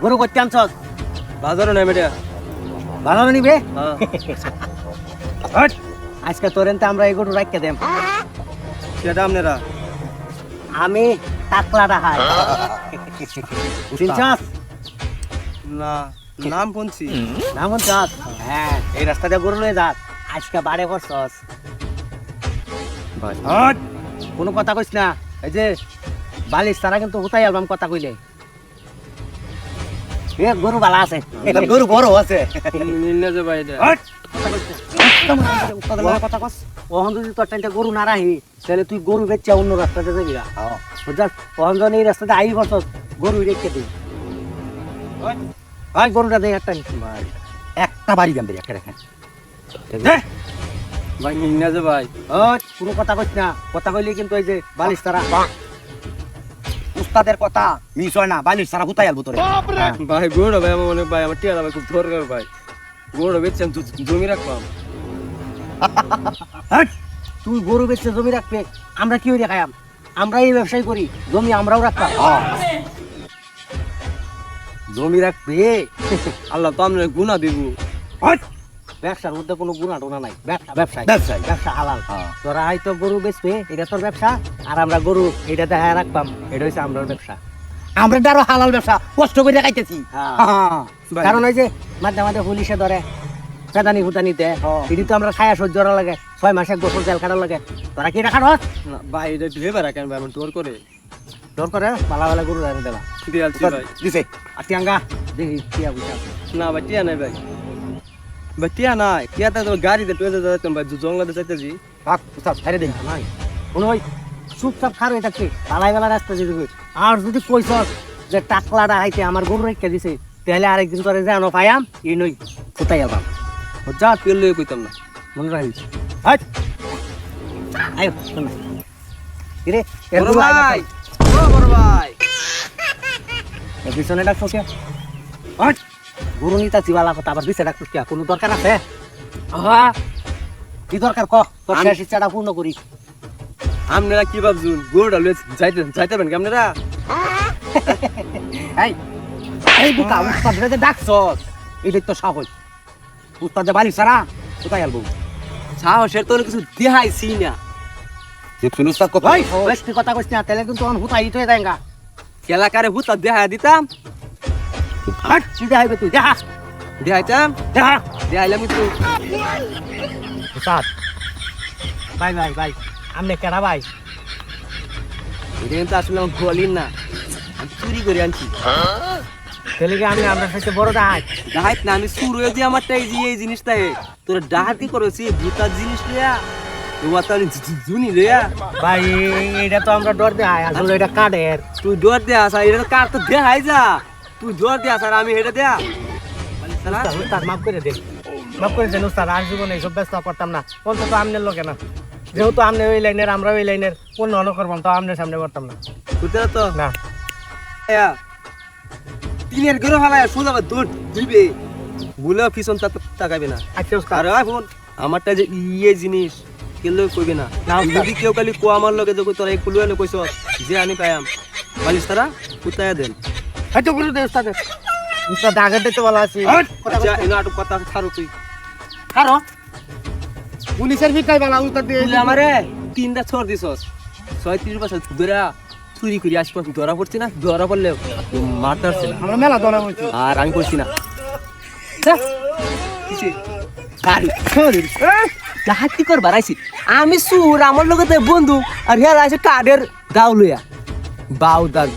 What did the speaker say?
গরু করতে আনছস বাজারও নাই বেটা বাজারে নিবে হ্যাঁ আজকে তোরেনতে আমরা এই গরু রাখতে দেম সেটা আপনারা আমি টাকলাটা হাই চিনছস না নাম শুনছি নাম শুনছস হ্যাঁ এই রাস্তাতে গরু লয়ে যাস আজকে বাড়ে করছস হ্যাঁ কোনো কথা কইস না এই যে বালিশ তারা কিন্তু হুতাই আলবাম কথা কইলে এ গরু বালা আছে গরু বড় আছে নিলে যে ভাই এটা কথা কস ওহন যদি তোর টাইমটা গরু না রাহি তাহলে তুই গরু বেচা অন্য রাস্তাতে যাবি না বুঝছস ওহন যখন এই রাস্তাতে আই করছস গরু রেখে দিই ভাই গরুটা দে একটা ভাই একটা বাড়ি যাবে একটা রেখে ভাই নিলে যে ভাই কোনো কথা কইস না কথা কইলে কিন্তু এই যে বালিশ তারা উস্তাদের কথা মিস হয় না বালিশ তারা হুতাই আলবো তোরে ভাই গরুটা ভাই আমার মনে ভাই আমার টিয়া ভাই খুব দরকার ভাই গরুটা বেচছি আমি জমি রাখবাম তুই গরু বেচে জমি রাখবে আমরা কি হয়ে খাইম আমরা এই ব্যবসায় করি জমি আমরাও রাখতাম জমি রাখবে আল্লাহ তো আপনার গুণা দিব ব্যবসার মধ্যে কোনো গুণা টোনা নাই ব্যবসা হালাল তোরা হয়তো গরু বেচবে এটা তোর ব্যবসা আর আমরা গরু এটা দেখা রাখবাম এটা হচ্ছে আমরার ব্যবসা আমরা আরো হালাল ব্যবসা কষ্ট করে খাইতেছি কারণ ওই যে মাঝে মাঝে পুলিশে ধরে পেদানি ফুটানি দেয় এটি তো আমরা খায়া সহ্য করা লাগে 6 মাসে 1 বছর জেল খাটা লাগে তোরা কি রাখা রস না ভাই এটা ভেবে রাখেন ভাই আমার তোর করে তোর করে বালা বালা গরু রাখে দেবা দিয়ালছি ভাই দিছে আটিয়াঙ্গা দেখি টিয়া বুঝা না ভাই টিয়া নাই ভাই ভাই টিয়া নাই টিয়াতে তো গাড়িতে টুয়েতে যাইতাম ভাই জঙ্গলাতে যাইতেছি থাক উস্তাদ ছেড়ে দিন নাই কোনো ওই চুপচাপ খার হয়ে থাকছে পালাই বেলা রাস্তা যেতে আর যদি কইছস যে টাকলাটা হাইতে আমার গরু রেখে দিছে তাহলে আরেকদিন করে জানো পাইয়াম এই নই কোথায় আলবাম যা তেল লয়ে কইতাম না মনে রাখিস হাট আয় শুন কিরে বড় ভাই বড় ভাই এর পিছনে ডাকছো কে হাট গরু নিতা চিবালা কথা আবার পিছে ডাকছো কে কোনো দরকার আছে কি দরকার ক তোর শেষ ইচ্ছাটা পূর্ণ করি আপনারা কি ভাবছুন গরুটা লয়ে যাইতেবেন কি আপনারা এই এই বুকা উস্তাদরে যে ডাকছস এটাই তো সাহস উস্তাদে বাড়ি সারা কোথায় আলবো সাহসের তো কিছু দেখাইছি না দেখছুন উস্তাদ কথা বেশি কথা কইছ না তাহলে কিন্তু অন হুতাই হয়ে যায়গা এলাকারে হুতা দেখা দিতাম হাট সিধা হইবে তুই দেখা দেখাইতাম দেখা দেখাইলাম তো উস্তাদ বাই বাই বাই আমনে কেডা ভাই এটা কিন্তু আসলে আমার গলির না আমি চুরি করে আনছি তাহলে কি আমি আমরা সাথে বড় ডাহাত ডাহাইত না আমি চুর হয়ে যে আমারটা এই জিনিসটা তোরা ডাহাতি করেছি ভূতার জিনিস লিয়া ওয়াতার জুনি লিয়া ভাই এটা তো আমরা ডর দেয় আসলে এটা কাঠের তুই ডর দে আসা এটা কার তো দেখাই যা তুই ডর দে আসা আমি হেঁটে দেয়া উস্তাদ মাফ করে দেন মাফ করে দেন উস্তাদ আর জীবনে এইসব ব্যস্ত করতাম না কোন তো আমনের লোকে না যেহেতু আমনে ওই লাইনের আমরা ওই লাইনের কোন অন করবাম তো আমনের সামনে করতাম না বুঝতে তো না তিনের ঘরে ফেলায় সোজা দৌড় দিবে বলে পিছন তাকাবে না আচ্ছা উস্তাদ আরে ফোন আমারটা যে ইয়ে জিনিস কেউ কইবে না যদি কেউ খালি কো আমার লগে যে তোরা এই কুলুয়ালে কইছ যে আনি পাইয়াম বালিশ তারা কুতায়া দেন হয়তো গুরু দে উস্তাদ উস্তাদ আগে দিতে বলা আছে আচ্ছা এনা আটু কথা ছাড়ো তুই কারো পুলিশের ভিকাই বলা উস্তাদ দিয়ে তুই আমারে তিনটা ছড় দিছস 36 বছর ধরে চুরি করি আসব ধরা পড়ছি না ধরা পড়লে মারতারছে না আমরা মেলা দলা হইছে আর আমি পড়ছি না কিছে আরে সরি ডাহাতি কর বাড়াইছি আমি সুর আমার লগে বন্ধু আর হেরা আছে কাঠের দাও লইয়া বাউ দাগ